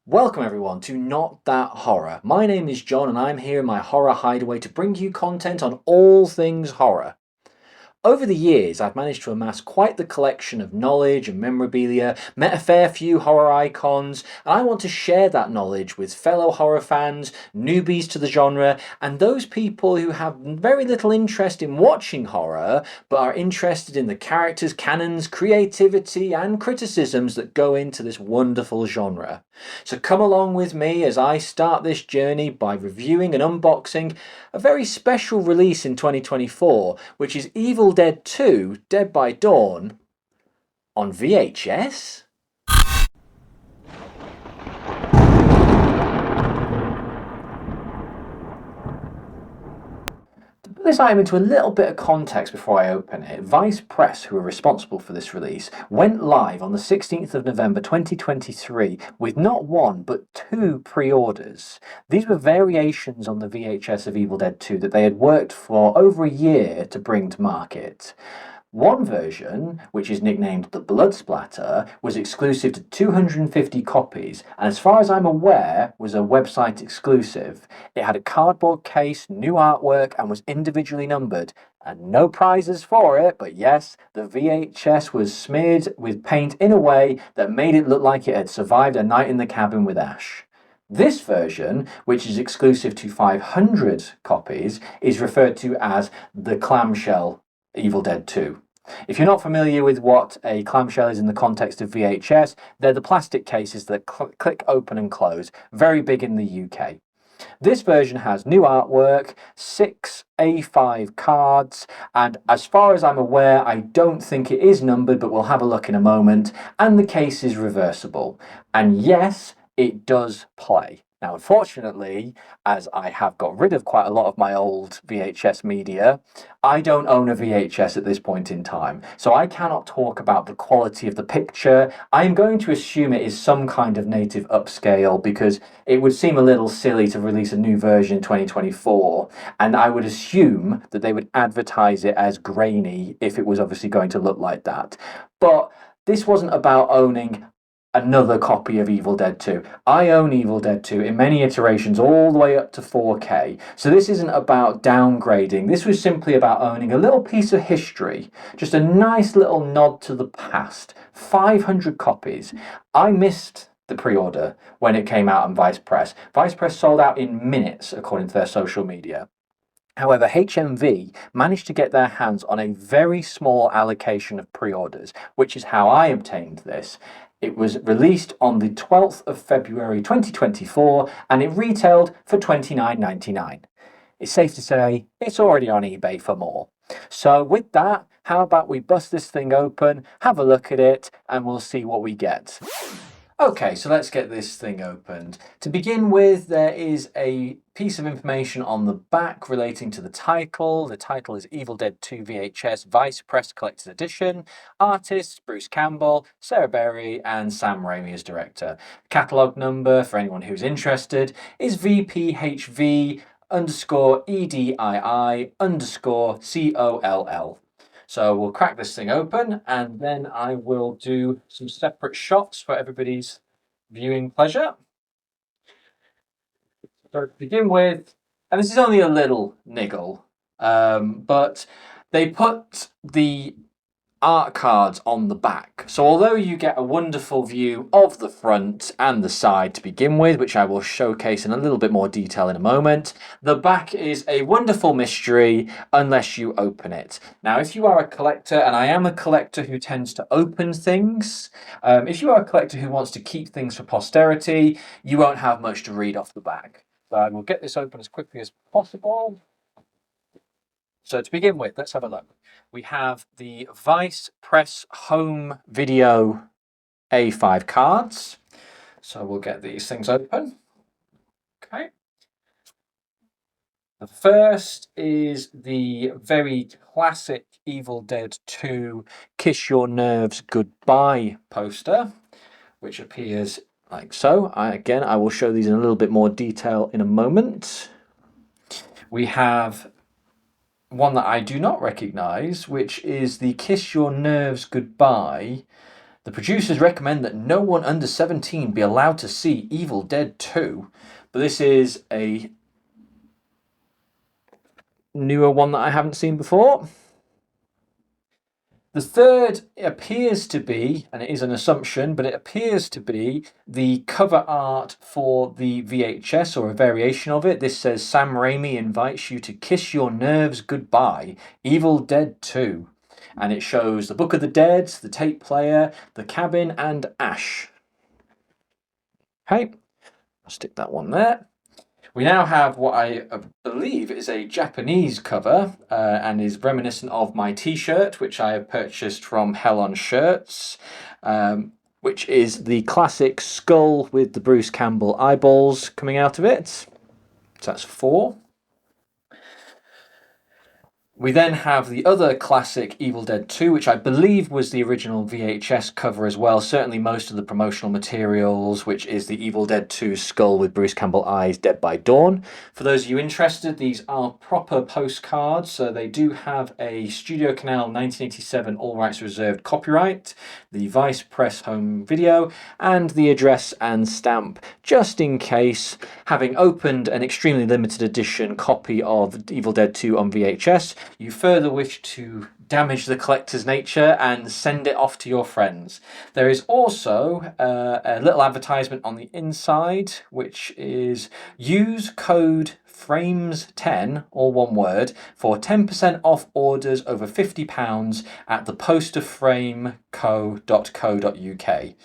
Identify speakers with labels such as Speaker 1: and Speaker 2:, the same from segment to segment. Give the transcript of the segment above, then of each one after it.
Speaker 1: Welcome everyone to Not That Horror. My name is John and I'm here in my horror hideaway to bring you content on all things horror. Over the years, I've managed to amass quite the collection of knowledge and memorabilia, met a fair few horror icons, and I want to share that knowledge with fellow horror fans, newbies to the genre, and those people who have very little interest in watching horror, but are interested in the characters, canons, creativity, and criticisms that go into this wonderful genre. So come along with me as I start this journey by reviewing and unboxing a very special release in 2024, which is Evil Dead 2 Dead by Dawn on VHS? To put this item into a little bit of context before I open it, Vice Press, who are responsible for this release, went live on the 16th of November 2023 with not one but two pre-orders. These were variations on the VHS of Evil Dead 2 that they had worked for over a year to bring to market. One version, which is nicknamed the Blood Splatter, was exclusive to 250 copies, and as far as I'm aware, was a website exclusive. It had a cardboard case, new artwork, and was individually numbered. And no prizes for it, but yes, the VHS was smeared with paint in a way that made it look like it had survived a night in the cabin with Ash. This version, which is exclusive to 500 copies, is referred to as the Clamshell Evil Dead 2. If you're not familiar with what a clamshell is in the context of VHS, they're the plastic cases that click open and close, very big in the UK. This version has new artwork, 6 A5 cards, and as far as I'm aware, I don't think it is numbered, but we'll have a look in a moment, and the case is reversible. And yes, it does play. Now, unfortunately, as I have got rid of quite a lot of my old VHS media, I don't own a VHS at this point in time, so I cannot talk about the quality of the picture. I'm going to assume it is some kind of native upscale because it would seem a little silly to release a new version in 2024, and I would assume that they would advertise it as grainy if it was obviously going to look like that. But this wasn't about owning another copy of Evil Dead 2. I own Evil Dead 2 in many iterations all the way up to 4K. So this isn't about downgrading. This was simply about owning a little piece of history. Just a nice little nod to the past. 500 copies. I missed the pre-order when it came out on Vice Press. Vice Press sold out in minutes according to their social media. However, HMV managed to get their hands on a very small allocation of pre-orders, which is how I obtained this. It was released on the 12th of February 2024 and it retailed for $29.99. It's safe to say it's already on eBay for more. So with that, how about we bust this thing open, have a look at it, and we'll see what we get. Okay, so let's get this thing opened. To begin with, there is a piece of information on the back relating to the title. The title is Evil Dead 2 VHS Vice Press Collector's Edition. Artists Bruce Campbell, Sarah Berry, and Sam Raimi as director. Catalogue number, for anyone who's interested, is VPHV underscore EDII underscore COLL. So we'll crack this thing open and then I will do some separate shots for everybody's viewing pleasure. So to begin with, and this is only a little niggle, but they put the art cards on the back. So although you get a wonderful view of the front and the side to begin with, which I will showcase in a little bit more detail in a moment, the back is a wonderful mystery unless you open it. Now, if you are a collector, and I am a collector who tends to open things, if you are a collector who wants to keep things for posterity, you won't have much to read off the back. So I will get this open as quickly as possible. So to begin with, let's have a look. We have the Vice Press Home Video A5 cards. So we'll get these things open. Okay. The first is the very classic Evil Dead 2 Kiss Your Nerves Goodbye poster, which appears like so. I will show these in a little bit more detail in a moment. We have one that I do not recognize, which is the Kiss Your Nerves Goodbye The producers recommend that no one under 17 be allowed to see Evil Dead 2. But this is a newer one that I haven't seen before. The third appears to be, and it is an assumption, but it appears to be the cover art for the VHS or a variation of it. This says Sam Raimi invites you to kiss your nerves goodbye, Evil Dead 2. And it shows the Book of the Dead, the tape player, the cabin, and Ash. Okay, I'll stick that one there. We now have what I believe is a Japanese cover and is reminiscent of my t-shirt, which I have purchased from Hell on Shirts, which is the classic skull with the Bruce Campbell eyeballs coming out of it. So that's 4. We then have the other classic Evil Dead 2, which I believe was the original VHS cover as well. Certainly most of the promotional materials, which is the Evil Dead 2 skull with Bruce Campbell eyes, Dead by Dawn. For those of you interested, these are proper postcards. So they do have a Studio Canal 1987 all rights reserved copyright, the Vice Press home video, and the address and stamp, just in case, having opened an extremely limited edition copy of Evil Dead 2 on VHS, you further wish to damage the collector's nature and send it off to your friends. There is also a little advertisement on the inside, which is use code FRAMES10, all one word, for 10% off orders over £50 at theposterframeco.co.uk.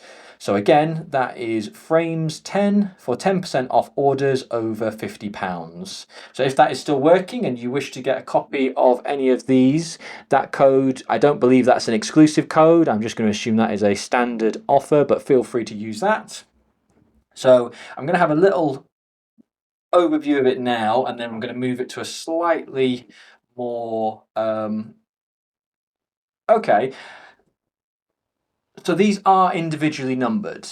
Speaker 1: So again, that is FRAMES10 for 10% off orders over £50. So if that is still working and you wish to get a copy of any of these, that code, I don't believe that's an exclusive code. I'm just going to assume that is a standard offer, but feel free to use that. So I'm going to have a little overview of it now, and then I'm going to move it to a slightly more... Okay. So these are individually numbered,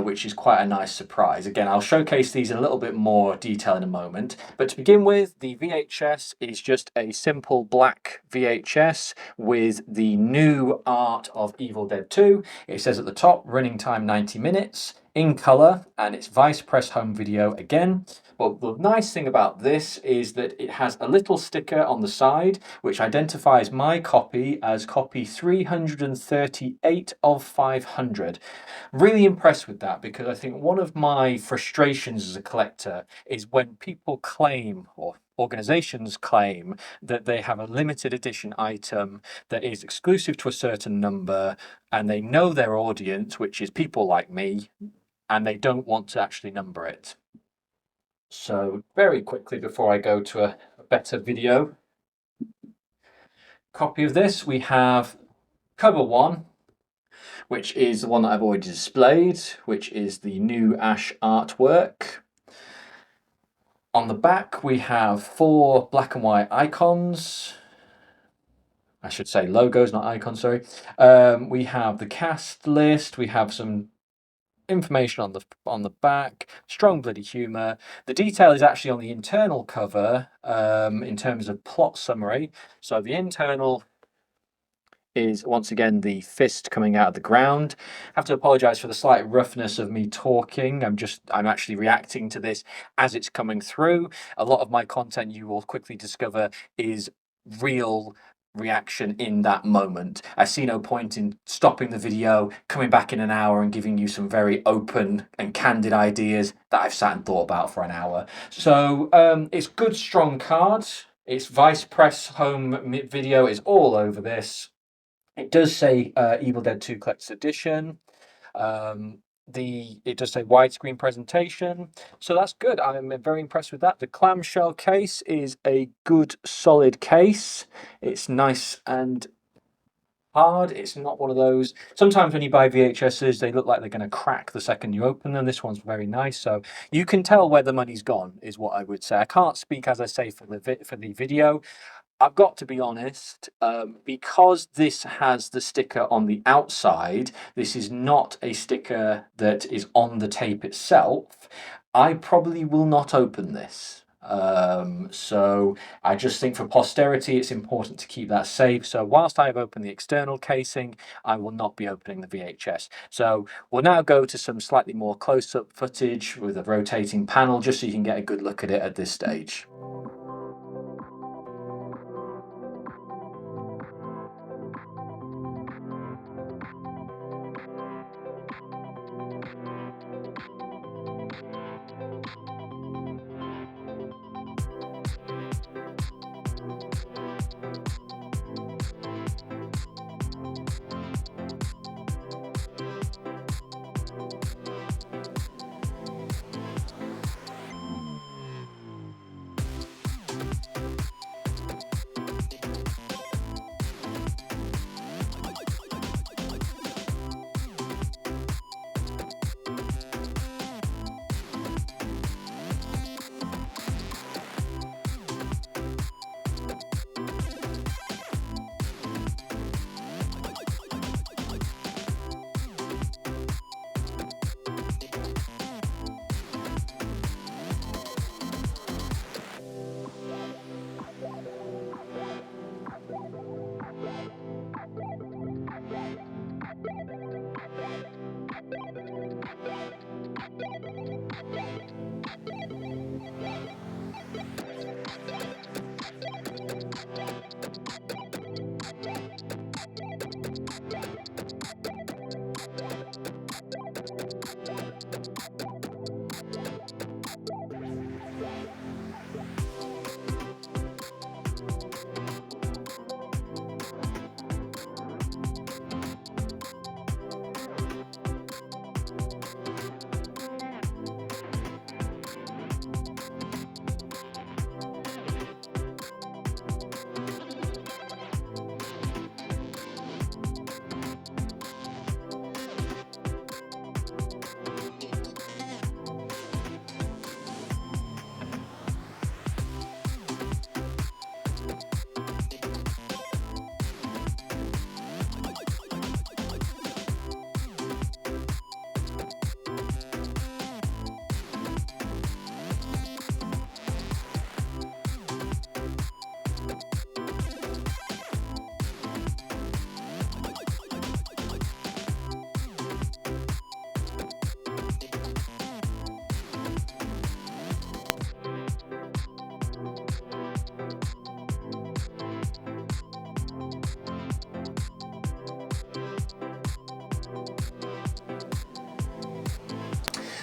Speaker 1: which is quite a nice surprise. Again, I'll showcase these in a little bit more detail in a moment. But to begin with, the VHS is just a simple black VHS with the new art of Evil Dead 2. It says at the top, running time 90 minutes, in colour, and it's Vice Press home video again. But the nice thing about this is that it has a little sticker on the side which identifies my copy as copy 338 of 500. Really impressed with that, because I think one of my frustrations as a collector is when people claim, or organizations claim, that they have a limited edition item that is exclusive to a certain number, and they know their audience, which is people like me, and they don't want to actually number it. So very quickly, before I go to a better video copy of this, we have cover 1, which is the one that I've already displayed, which is the new Ash artwork. On the back, we have 4 black and white icons. I should say logos, not icons, sorry. We have the cast list, we have some information on the back, strong bloody humour. The detail is actually on the internal cover in terms of plot summary. So the internal is once again the fist coming out of the ground. I have to apologise for the slight roughness of me talking. I'm actually reacting to this as it's coming through. A lot of my content, you will quickly discover, is real reaction in that moment. I see no point in stopping the video, coming back in an hour and giving you some very open and candid ideas that I've sat and thought about for an hour. So it's good, strong cards. It's Vice Press home video is all over this. It does say Evil Dead 2 Collector's Edition. It does say widescreen presentation, so that's good. I'm very impressed with that. The clamshell case is a good solid case. It's nice and hard. It's not one of those, sometimes when you buy VHSs they look like they're going to crack the second you open them. This one's very nice, so you can tell where the money's gone, is what I would say. I can't speak, as I say, for the video. I've got to be honest, because this has the sticker on the outside, this is not a sticker that is on the tape itself, I probably will not open this. So I just think for posterity, it's important to keep that safe. So whilst I've opened the external casing, I will not be opening the VHS. So we'll now go to some slightly more close-up footage with a rotating panel, just so you can get a good look at it at this stage.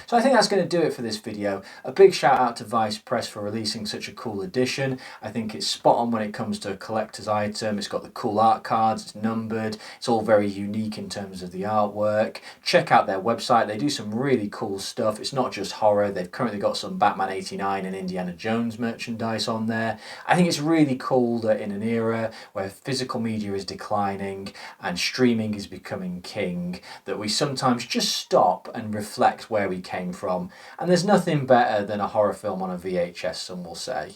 Speaker 1: So I think that's going to do it for this video. A big shout out to Vice Press for releasing such a cool edition. I think it's spot on when it comes to a collector's item. It's got the cool art cards, it's numbered, it's all very unique in terms of the artwork. Check out their website, they do some really cool stuff. It's not just horror, they've currently got some Batman 89 and Indiana Jones merchandise on there. I think it's really cool that in an era where physical media is declining and streaming is becoming king, that we sometimes just stop and reflect where we came from. And there's nothing better than a horror film on a VHS, some will say.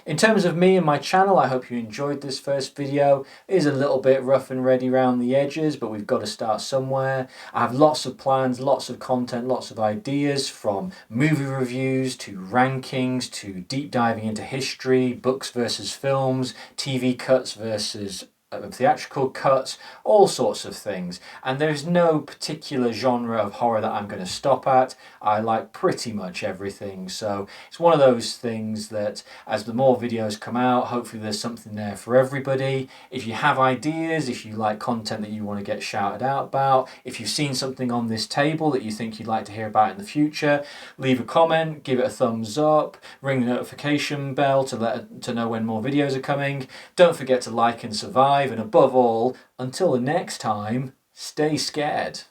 Speaker 1: In terms of me and my channel, I hope you enjoyed this first video. It is a little bit rough and ready around the edges, but we've got to start somewhere. I have lots of plans, lots of content, lots of ideas, from movie reviews to rankings to deep diving into history, books versus films, TV cuts versus theatrical cuts, all sorts of things. And there's no particular genre of horror that I'm going to stop at. I like pretty much everything, so it's one of those things that as the more videos come out, hopefully there's something there for everybody. If you have ideas, if you like content that you want to get shouted out about, if you've seen something on this table that you think you'd like to hear about in the future, leave a comment, give it a thumbs up, ring the notification bell to know when more videos are coming. Don't forget to like and survive. And above all, until the next time, stay scared.